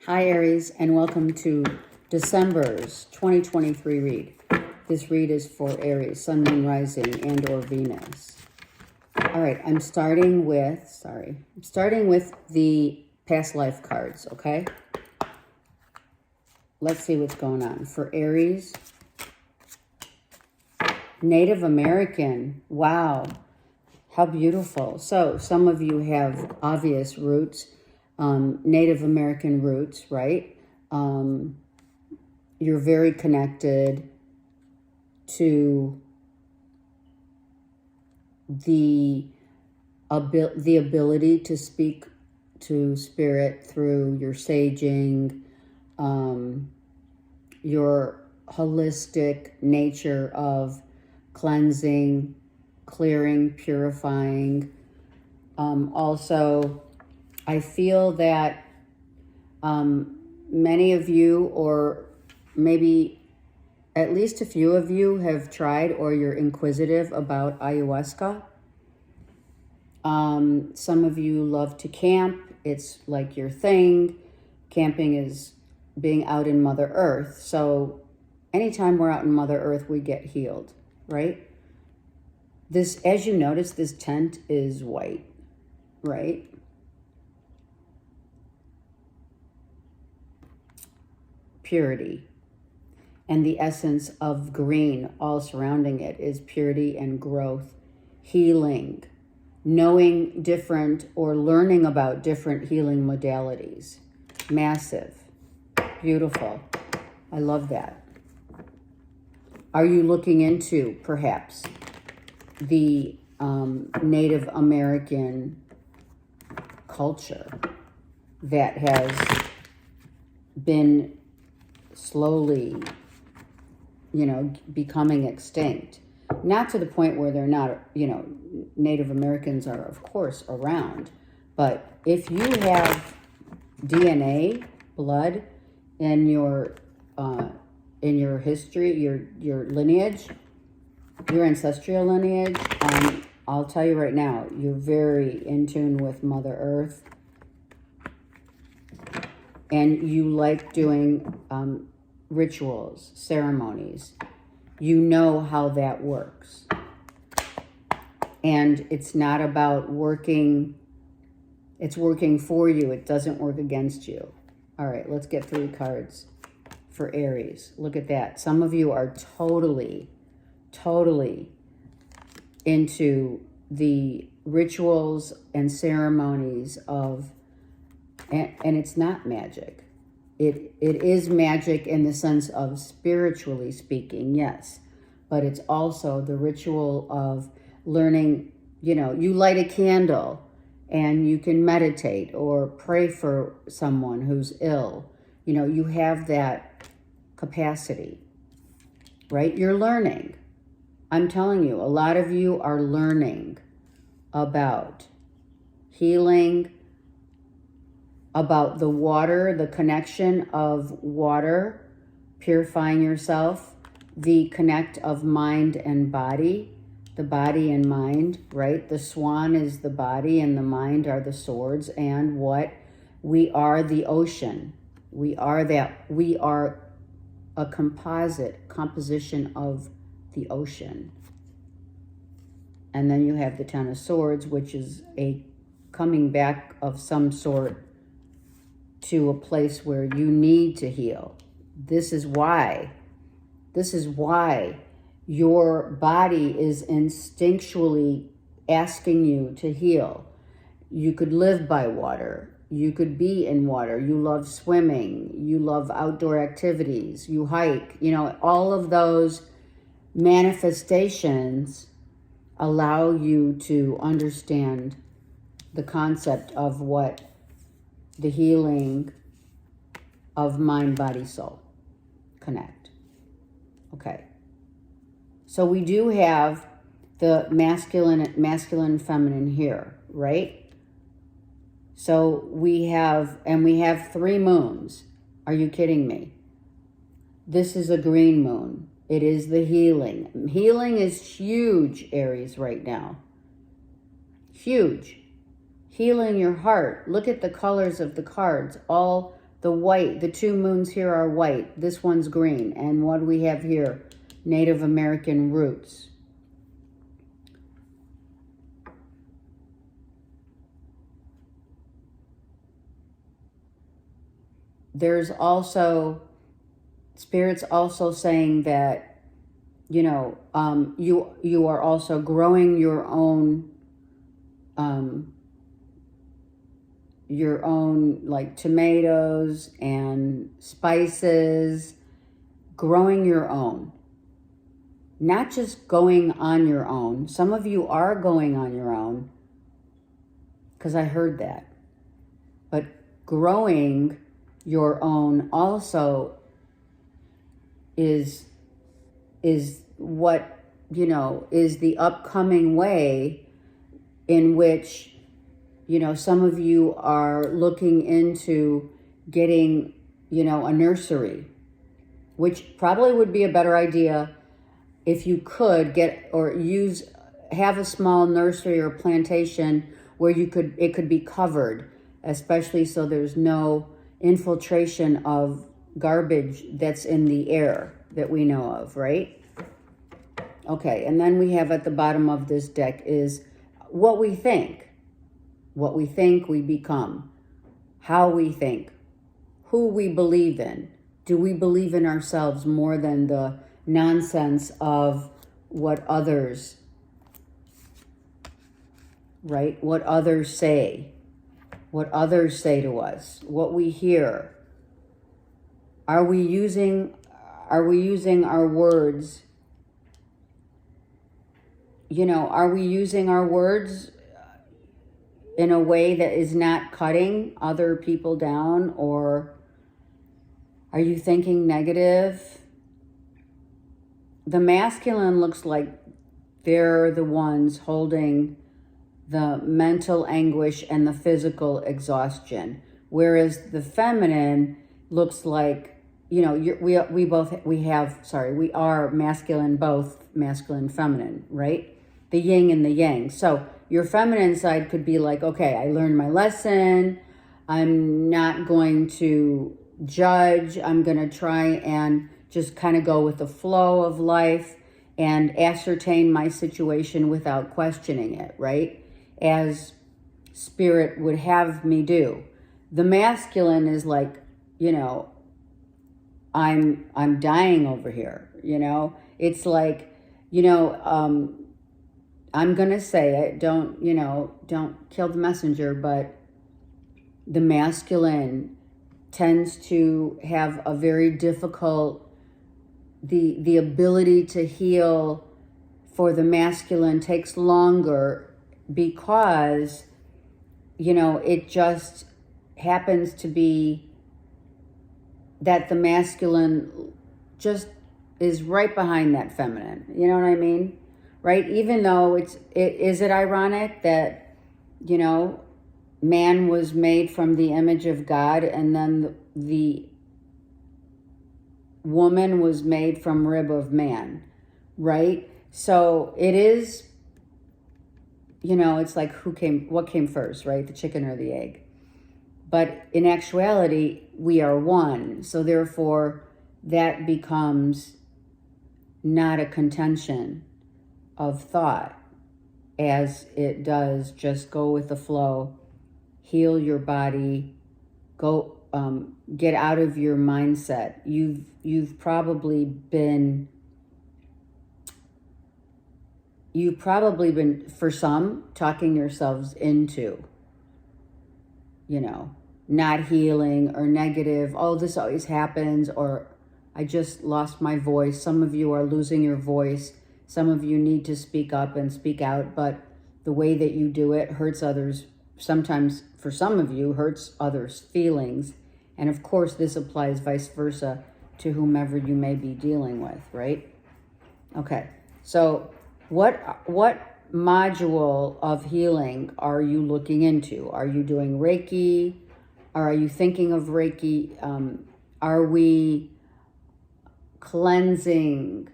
Hi Aries, and welcome to December's 2023 read. This read is for Aries, Sun, Moon, Rising, and or Venus. All right, I'm starting with the past life cards, okay? Let's see what's going on. For Aries, Native American. Wow, how beautiful. So some of you have obvious roots. Native American roots, right? You're very connected to the ability to speak to spirit through your saging, your holistic nature of cleansing, clearing, purifying. Also, I feel that many of you, or maybe at least a few of you, have tried or you're inquisitive about ayahuasca. Some of you love to camp. It's like your thing. Camping is being out in Mother Earth. So anytime we're out in Mother Earth, we get healed, right? This, as you notice, this tent is white, right? Purity. And the essence of green all surrounding it is purity and growth, healing, knowing different or learning about different healing modalities. Massive. Beautiful. I love that. Are you looking into perhaps the Native American culture that has been slowly, becoming extinct? Not to the point where they're not, Native Americans are, of course, around. But if you have DNA, blood, in your history, your lineage, your ancestral lineage, I'll tell you right now, you're very in tune with Mother Earth. And you like doing rituals, ceremonies. You know how that works. And it's not about working, it's working for you. It doesn't work against you. All right, let's get 3 cards for Aries. Look at that. Some of you are totally into the rituals and ceremonies of, and it's not magic. It is magic in the sense of spiritually speaking, yes. But it's also the ritual of learning, you light a candle and you can meditate or pray for someone who's ill. You have that capacity, right? You're learning. I'm telling you, a lot of you are learning about healing, about the water, the connection of water, purifying yourself, the connect of mind and body, the body and mind, right? The swan is the body and the mind are the swords, and what? We are the ocean. We are that. We are a composition of the ocean. And then you have the Ten of Swords, which is a coming back of some sort to a place where you need to heal. This is why your body is instinctually asking you to heal. You could live by water. You could be in water. You love swimming. You love outdoor activities. You hike. All of those manifestations allow you to understand the concept of what the healing of mind, body, soul connect. Okay. So we do have the masculine, feminine here, right? So we have 3 moons. Are you kidding me? This is a green moon. It is the healing. Healing is huge, Aries, right now. Huge. Healing your heart. Look at the colors of the cards. All The white, the two moons here are white. This one's green. And what do we have here? Native American roots. There's also, Spirit's also saying that, you know, you are also growing your own like tomatoes and spices, growing your own. Not just going on your own. Some of you are going on your own, because I heard that. But growing your own also is what, you know, is the upcoming way in which, you know, some of you are looking into getting, you know, a nursery, which probably would be a better idea if you could get or have a small nursery or plantation where it could be covered, especially so there's no infiltration of garbage that's in the air that we know of, right? Okay, and then we have at the bottom of this deck is what we think. What we think, we become. How we think. Who we believe in. Do we believe in ourselves more than the nonsense of what others, right? What others say. What others say to us. What we hear. Are we using our words? You know, are we using our words in a way that is not cutting other people down? Or are you thinking negative? The masculine looks like they're the ones holding the mental anguish and the physical exhaustion. Whereas the feminine looks like, you know, we are masculine, both masculine, feminine, right? The yin and the yang. So your feminine side could be like, okay, I learned my lesson. I'm not going to judge. I'm going to try and just kind of go with the flow of life and ascertain my situation without questioning it, right? As Spirit would have me do. The masculine is like, you know, I'm dying over here, you know? It's like, you know, I'm going to say it, don't kill the messenger, but the masculine tends to have a very difficult, the ability to heal for the masculine takes longer because, you know, it just happens to be that the masculine just is right behind that feminine. You know what I mean? Right? Even though is it ironic that, you know, man was made from the image of God and then the woman was made from rib of man, right? So it is, you know, it's like what came first, right? The chicken or the egg? But in actuality, we are one. So therefore, that becomes not a contention of thought as it does just go with the flow, heal your body, go get out of your mindset. You've probably been for some talking yourselves into, you know, not healing or negative. Oh, this always happens, or I just lost my voice. Some of you are losing your voice. Some of you need to speak up and speak out, but the way that you do it hurts others. Sometimes, for some of you, hurts others' feelings. And of course, this applies vice versa to whomever you may be dealing with, right? Okay, so what module of healing are you looking into? Are you doing Reiki? Or are you thinking of Reiki? Are we cleansing,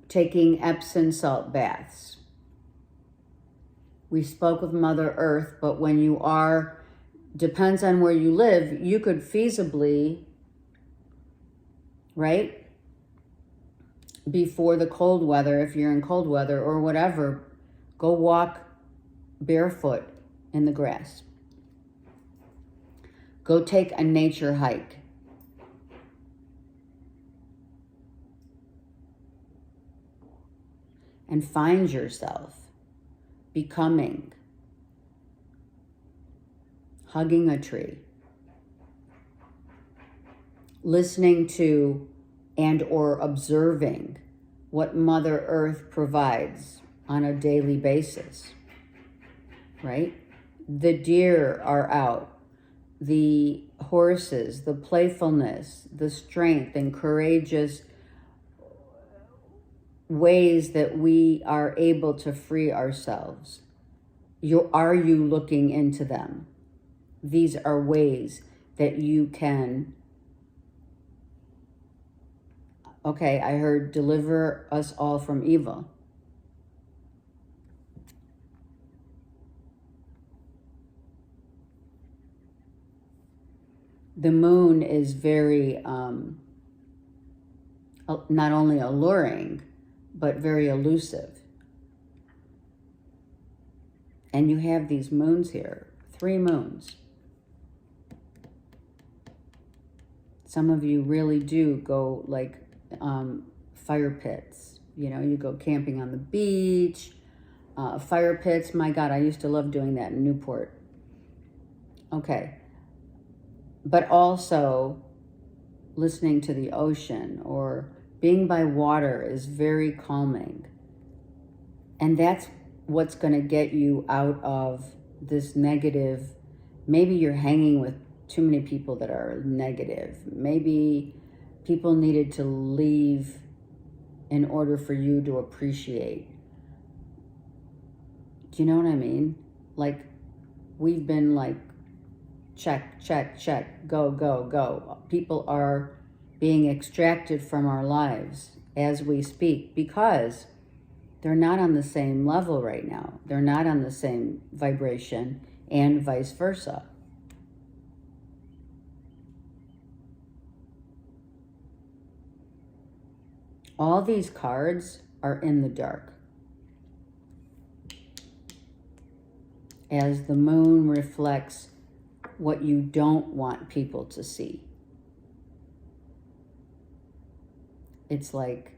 taking Epsom salt baths? We spoke of Mother Earth, but when you are depends on where you live, you could feasibly, right, before the cold weather, if you're in cold weather or whatever, go walk barefoot in the grass. Go take a nature hike. And find yourself becoming, hugging a tree, listening to and or observing what Mother Earth provides on a daily basis, right? The deer are out, the horses, the playfulness, the strength and courageous ways that we are able to free ourselves. Are you looking into them? These are ways that you can, okay, I heard deliver us all from evil. The moon is very, not only alluring, but very elusive. And you have these moons here, 3 moons. Some of you really do go like fire pits. You know, you go camping on the beach, fire pits. My God, I used to love doing that in Newport. Okay. But also listening to the ocean or being by water is very calming. And that's what's going to get you out of this negative. Maybe you're hanging with too many people that are negative. Maybe people needed to leave in order for you to appreciate. Do you know what I mean? Like, we've been like, check, check, check, go, go, go. People are being extracted from our lives as we speak because they're not on the same level right now. They're not on the same vibration, and vice versa. All these cards are in the dark. As the moon reflects what you don't want people to see. It's like,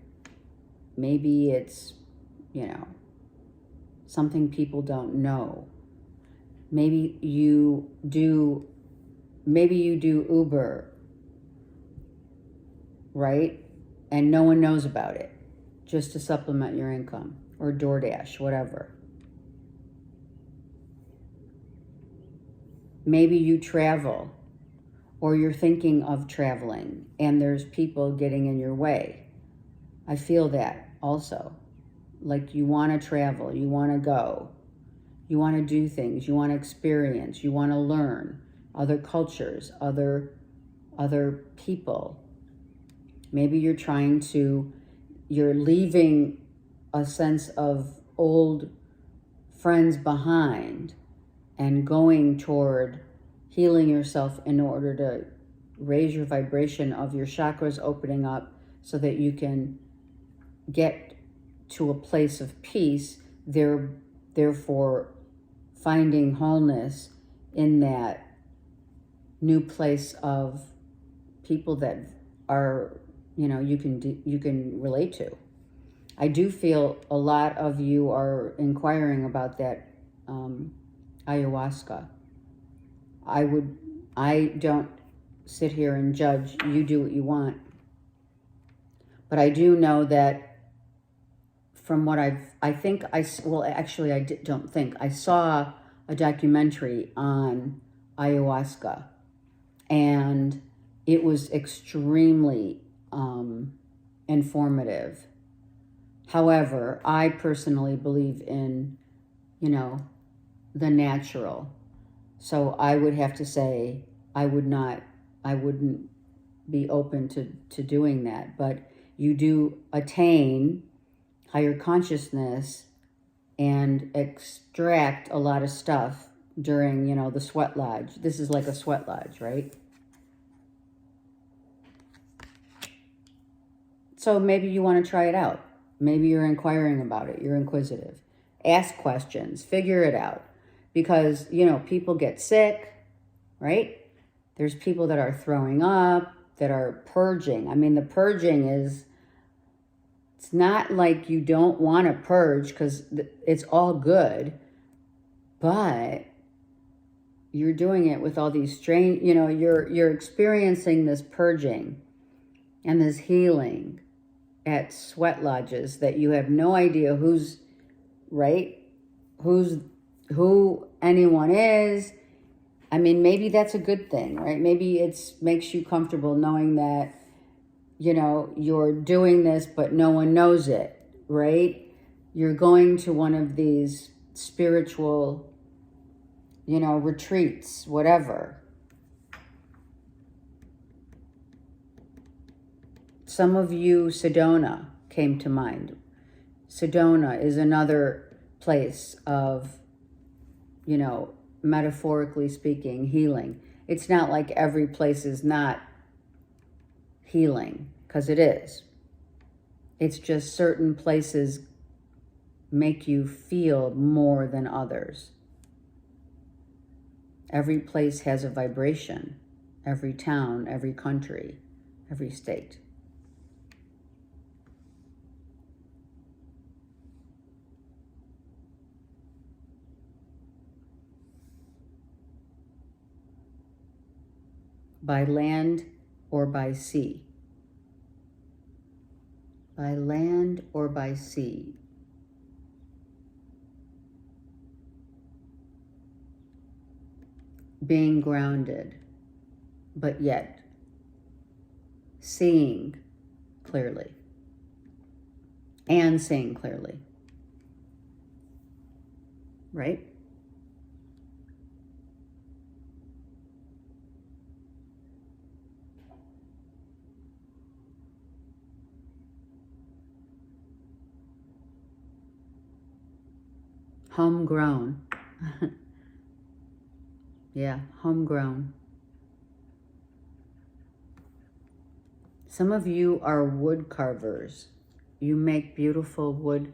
maybe it's, you know, something people don't know. Maybe you do Uber, right? And no one knows about it, just to supplement your income, or DoorDash, whatever. Maybe you travel, or you're thinking of traveling, and there's people getting in your way. I feel that also. Like, you want to travel, you want to go, you want to do things, you want to experience, you want to learn other cultures, other people. Maybe you're leaving a sense of old friends behind and going toward healing yourself in order to raise your vibration of your chakras opening up so that you can get to a place of peace, therefore finding wholeness in that new place of people that are, you know, you can relate to. I do feel a lot of you are inquiring about that ayahuasca. I don't sit here and judge. You do what you want. But I do know that from what I saw a documentary on ayahuasca, and it was extremely informative. However, I personally believe in, you know, the natural. So I would have to say I wouldn't be open to doing that. But you do attain higher consciousness and extract a lot of stuff during, the sweat lodge. This is like a sweat lodge, right? So maybe you want to try it out. Maybe you're inquiring about it. You're inquisitive. Ask questions. Figure it out. Because, people get sick, right? There's people that are throwing up, that are purging. I mean, the purging is, it's not like you don't want to purge because it's all good, but you're doing it with all these strange, you're experiencing this purging and this healing at sweat lodges that you have no idea who's right, who anyone is. I mean, maybe that's a good thing, right? Maybe it's makes you comfortable knowing that, you're doing this, but no one knows it, right? You're going to one of these spiritual, retreats, whatever. Some of you, Sedona came to mind. Sedona is another place of, metaphorically speaking, healing. It's not like every place is not healing, because it is. It's just certain places make you feel more than others. Every place has a vibration. Every town, every country, every state. By land or by sea. By land or by sea. Being grounded, but yet seeing clearly and seeing clearly. Right? Homegrown. Yeah, homegrown. Some of you are wood carvers. You make beautiful wood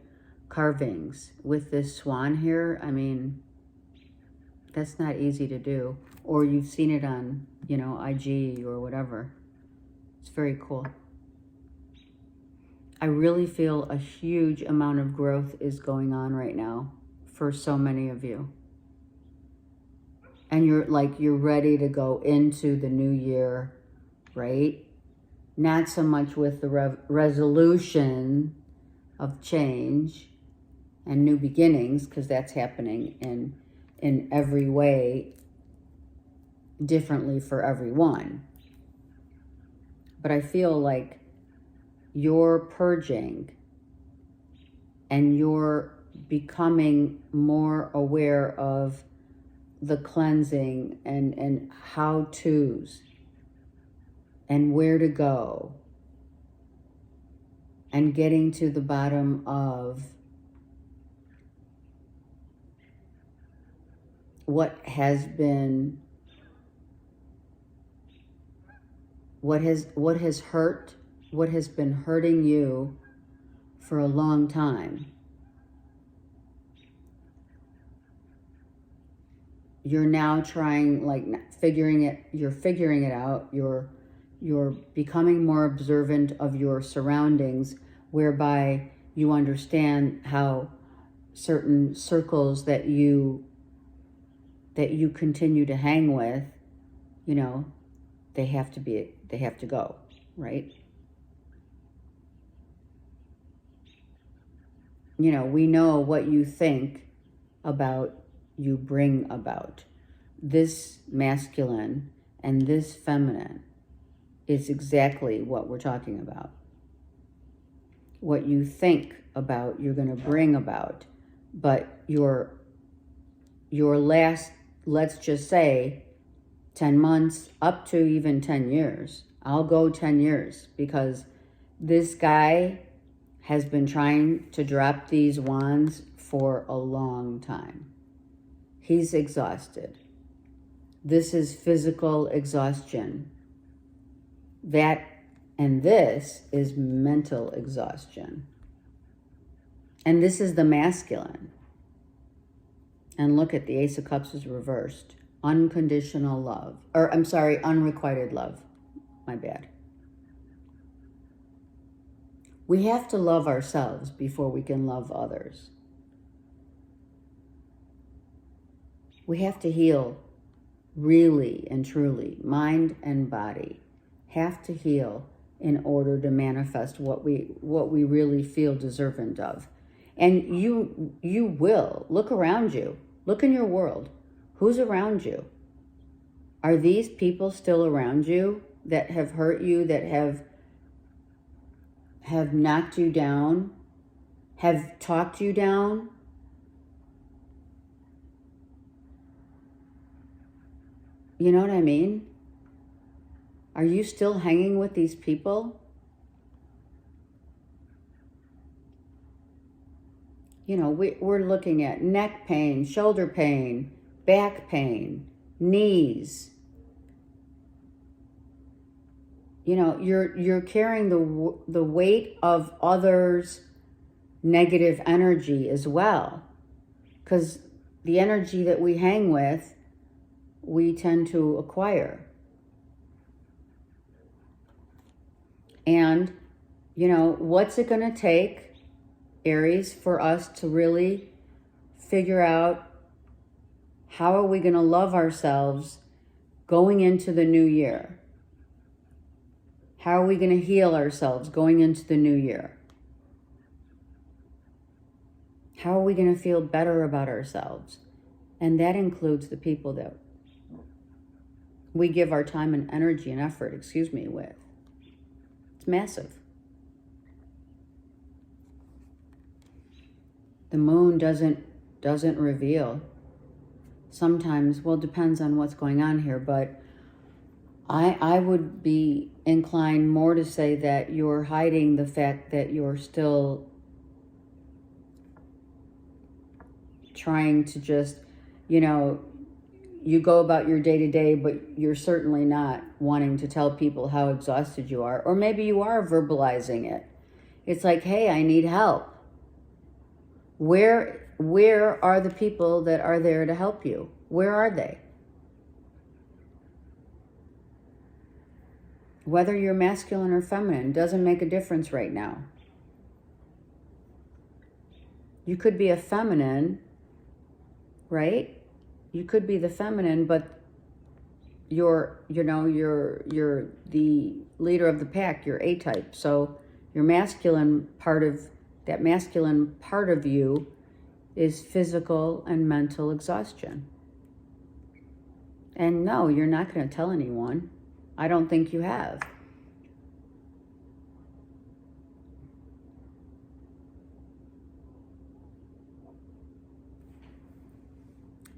carvings with this swan here. I mean, that's not easy to do. Or you've seen it on, IG or whatever. It's very cool. I really feel a huge amount of growth is going on right now for so many of you. And you're ready to go into the new year, right? Not so much with the resolution of change and new beginnings, because that's happening in every way differently for everyone. But I feel like you're purging and you're becoming more aware of the cleansing and how-tos and where to go and getting to the bottom of what has been, what has been hurting you for a long time. You're now trying, figuring it out. You're becoming more observant of your surroundings, whereby you understand how certain circles that you continue to hang with, they have to go, right? We know what you think about, you bring about. This masculine and this feminine is exactly what we're talking about. What you think about, you're going to bring about. But your last, let's just say, 10 months up to even 10 years. I'll go 10 years because this guy has been trying to drop these wands for a long time. He's exhausted. This is physical exhaustion. And this is mental exhaustion. And this is the masculine. And look at the Ace of Cups is reversed. Unconditional love. Or, I'm sorry, unrequited love. My bad. We have to love ourselves before we can love others. We have to heal really and truly. Mind and body have to heal in order to manifest what we really feel deserving of. And you will. Look around you. Look in your world. Who's around you? Are these people still around you that have hurt you, that have knocked you down, have talked you down? You know what I mean? Are you still hanging with these people? You know, we're looking at neck pain, shoulder pain, back pain, knees. You know, you're carrying the weight of others' negative energy as well. Because the energy that we hang with, we tend to acquire. And, you know, what's it going to take, Aries, for us to really figure out how are we going to love ourselves going into the new year? How are we going to heal ourselves going into the new year? How are we going to feel better about ourselves? And that includes the people that we give our time and energy and effort, with. It's massive. The moon doesn't reveal. Sometimes, well, it depends on what's going on here, but I would be inclined more to say that you're hiding the fact that you're still trying to just, you know, you go about your day-to-day, but you're certainly not wanting to tell people how exhausted you are. Or maybe you are verbalizing it. It's like, hey, I need help. Where are the people that are there to help you? Where are they? Whether you're masculine or feminine doesn't make a difference right now. You could be a feminine, right? You could be the feminine, but you're the leader of the pack. You're A-type. So your masculine part of you is physical and mental exhaustion. And no, you're not going to tell anyone. I don't think you have.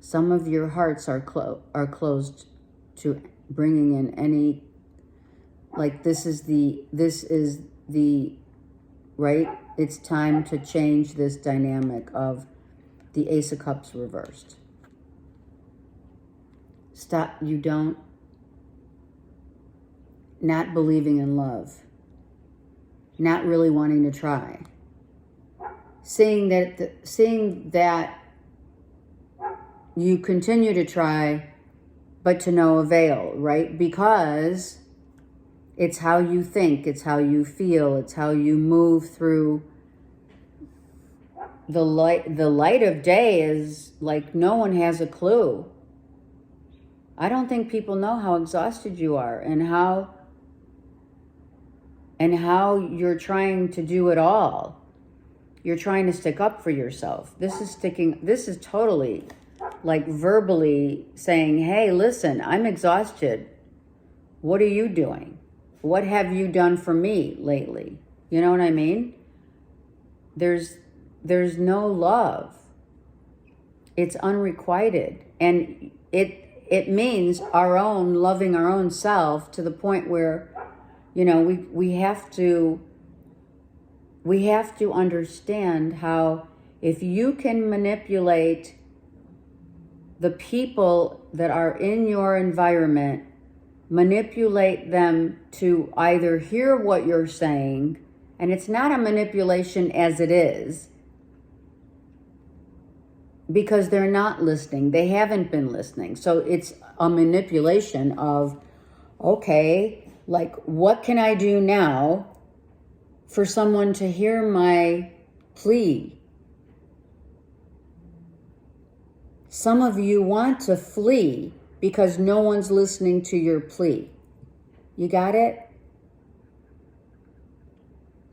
Some of your hearts are closed to bringing in any, like this is the right? It's time to change this dynamic of the Ace of Cups reversed. Stop, not believing in love, not really wanting to try, seeing that you continue to try, but to no avail, right? Because it's how you think, it's how you feel, it's how you move through the light. The light of day is like no one has a clue. I don't think people know how exhausted you are and how you're trying to do it all. You're trying to stick up for yourself. This is totally like verbally saying, hey, listen, I'm exhausted. What are you doing? What have you done for me lately? You know what I mean? There's no love. It's unrequited. And it means loving our own self to the point where, you know, we have to understand how if you can manipulate the people that are in your environment, manipulate them to either hear what you're saying, and it's not a manipulation as it is, because they're not listening. They haven't been listening. So it's a manipulation of, okay, like, what can I do now for someone to hear my plea? Some of you want to flee because no one's listening to your plea. You got it?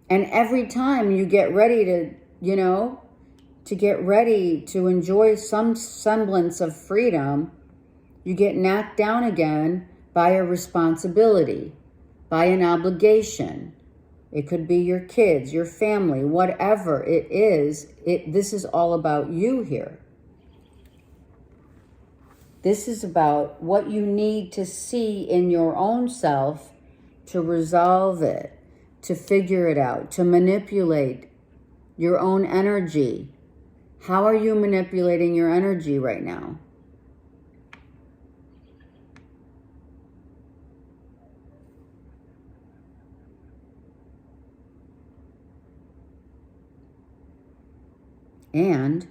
And every time you get ready to, to get ready to enjoy some semblance of freedom, you get knocked down again by a responsibility, by an obligation. It could be your kids, your family, whatever it is. This is all about you here. This is about what you need to see in your own self to resolve it, to figure it out, to manipulate your own energy. How are you manipulating your energy right now? And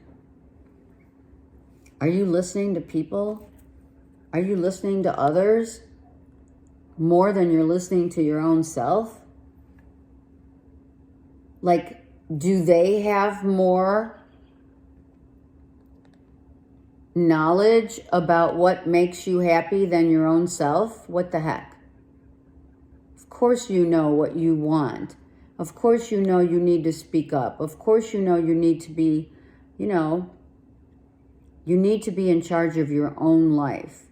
are you listening to people? Are you listening to others more than you're listening to your own self? Like, do they have more knowledge about what makes you happy than your own self? What the heck? Of course you know what you want. Of course you know you need to speak up. Of course you know you need to be, you need to be in charge of your own life.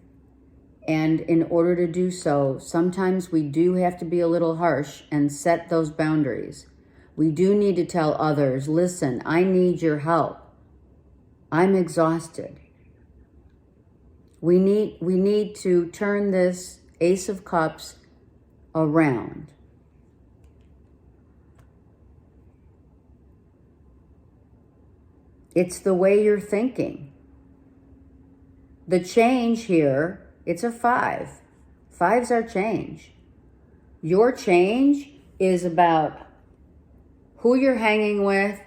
And in order to do so, sometimes we do have to be a little harsh and set those boundaries. We do need to tell others, listen, I need your help. I'm exhausted. We need to turn this Ace of Cups around. It's the way you're thinking. The change here, it's a 5. 5s are change. Your change is about who you're hanging with,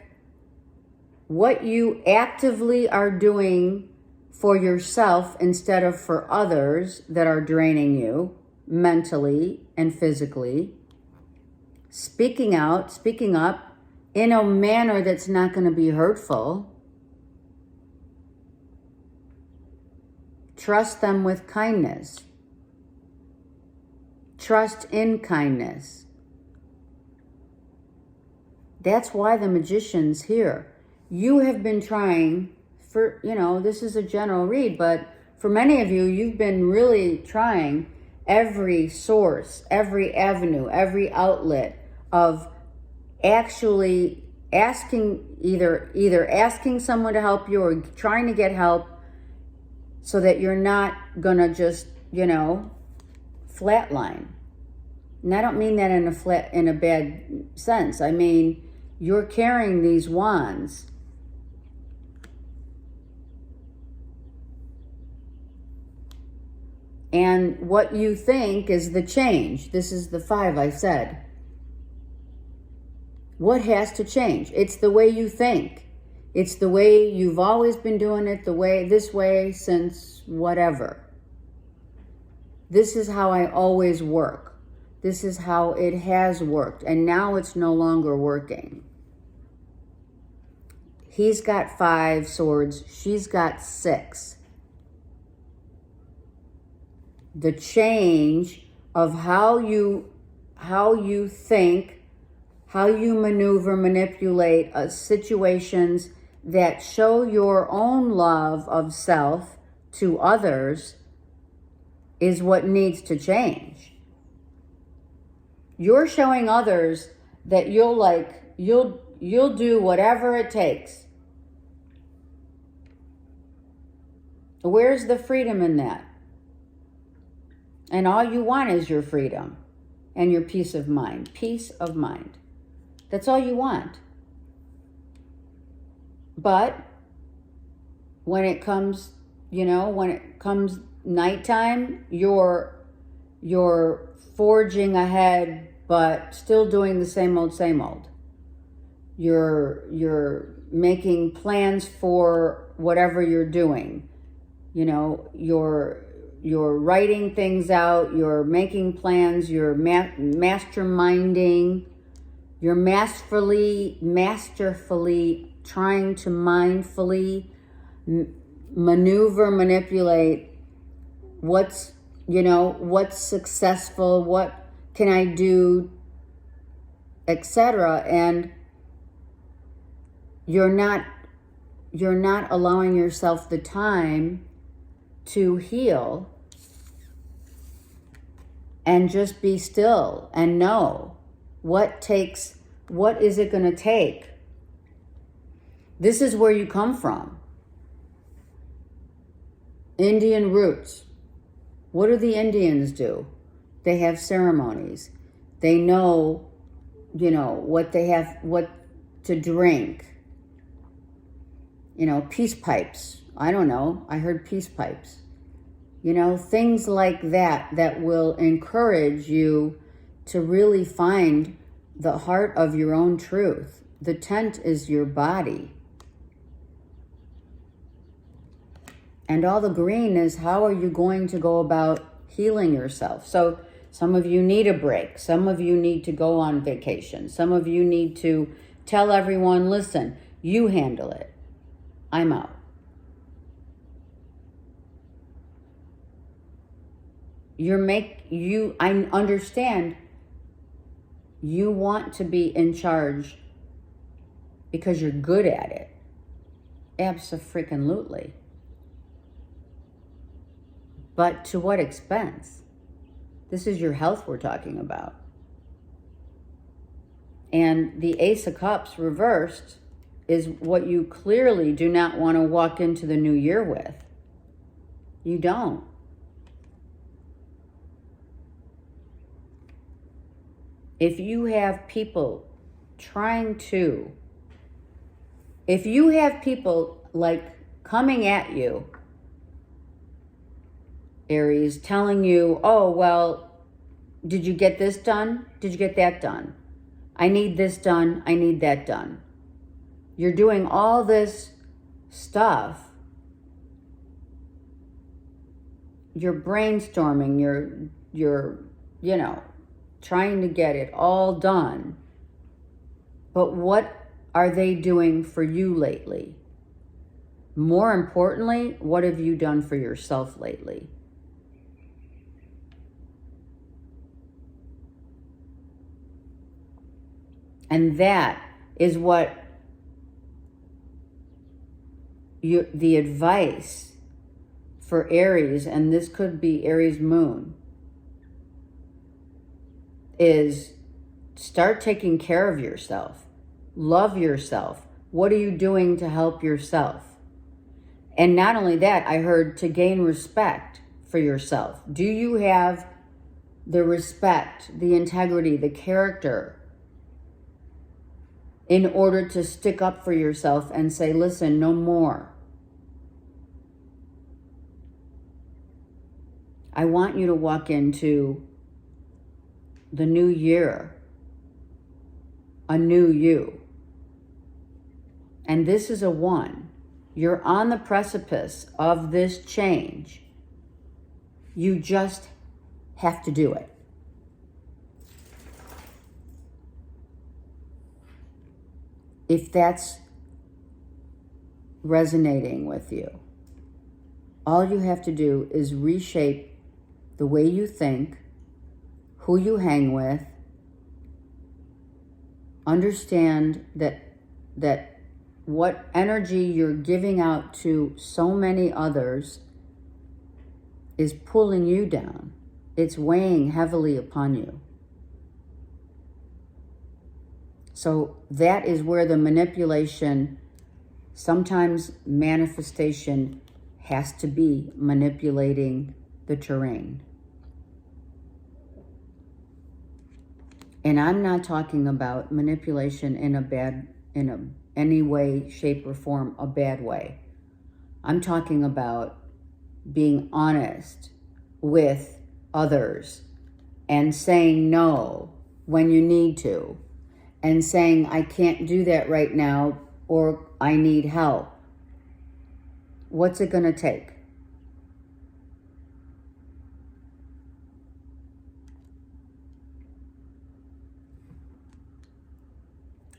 what you actively are doing for yourself instead of for others that are draining you mentally and physically. Speaking out, speaking up in a manner that's not going to be hurtful. Trust them with kindness. Trust in kindness. That's why the Magician's here. You have been trying for, this is a general read, but for many of you, you've been really trying every source, every avenue, every outlet of actually asking, either asking someone to help you or trying to get help so that you're not gonna just, flatline. And I don't mean that in a bad sense. I mean, you're carrying these wands. And what you think is the change. This is the 5 I said. What has to change? It's the way you think. It's the way you've always been doing it, this way since whatever. This is how I always work. This is how it has worked. And now it's no longer working. He's got 5 swords. She's got 6. The change of how you think, how you maneuver, manipulate situations that show your own love of self to others is what needs to change. You're showing others that you'll do whatever it takes. Where's the freedom in that? And all you want is your freedom and your peace of mind. Peace of mind. That's all you want. But when it comes when it comes nighttime, you're forging ahead, but still doing the same old, same old. You're making plans for whatever you're doing. You're writing things out, you're making plans, you're masterminding, you're masterfully trying to mindfully manipulate what's successful, what can I do, etc. And you're not allowing yourself the time to heal and just be still and know what is it going to take. This is where you come from. Indian roots. What do the Indians do? They have ceremonies. They know, what to drink. Peace pipes. I don't know. I heard peace pipes. Things like that will encourage you to really find the heart of your own truth. The tent is your body. And all the green is, how are you going to go about healing yourself? So some of you need a break. Some of you need to go on vacation. Some of you need to tell everyone, listen, you handle it. I'm out. I understand you want to be in charge because you're good at it. Abso-freaking-lutely. But to what expense? This is your health we're talking about. And the Ace of Cups reversed is what you clearly do not want to walk into the new year with. You don't. If you have people like coming at you, Aries, telling you, oh, well, did you get this done? Did you get that done? I need this done. I need that done. You're doing all this stuff. You're brainstorming. You're trying to get it all done. But what are they doing for you lately? More importantly, what have you done for yourself lately? And that is what the advice for Aries, and this could be Aries moon, is start taking care of yourself. Love yourself. What are you doing to help yourself? And not only that, I heard to gain respect for yourself. Do you have the respect, the integrity, the character in order to stick up for yourself and say, listen, no more. I want you to walk into the new year, a new you. And this is a 1. You're on the precipice of this change. You just have to do it. If that's resonating with you, all you have to do is reshape the way you think, who you hang with. Understand that what energy you're giving out to so many others is pulling you down. It's weighing heavily upon you. So that is where the manipulation, sometimes manifestation, has to be manipulating the terrain. And I'm not talking about manipulation in any way, shape, or form, a bad way. I'm talking about being honest with others and saying no when you need to and saying, I can't do that right now, or I need help. What's it going to take?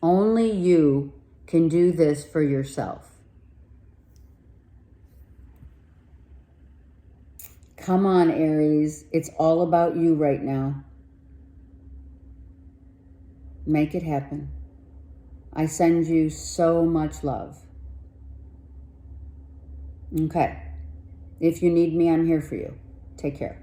Only you can do this for yourself. Come on, Aries. It's all about you right now. Make it happen. I send you so much love. Okay. If you need me, I'm here for you. Take care.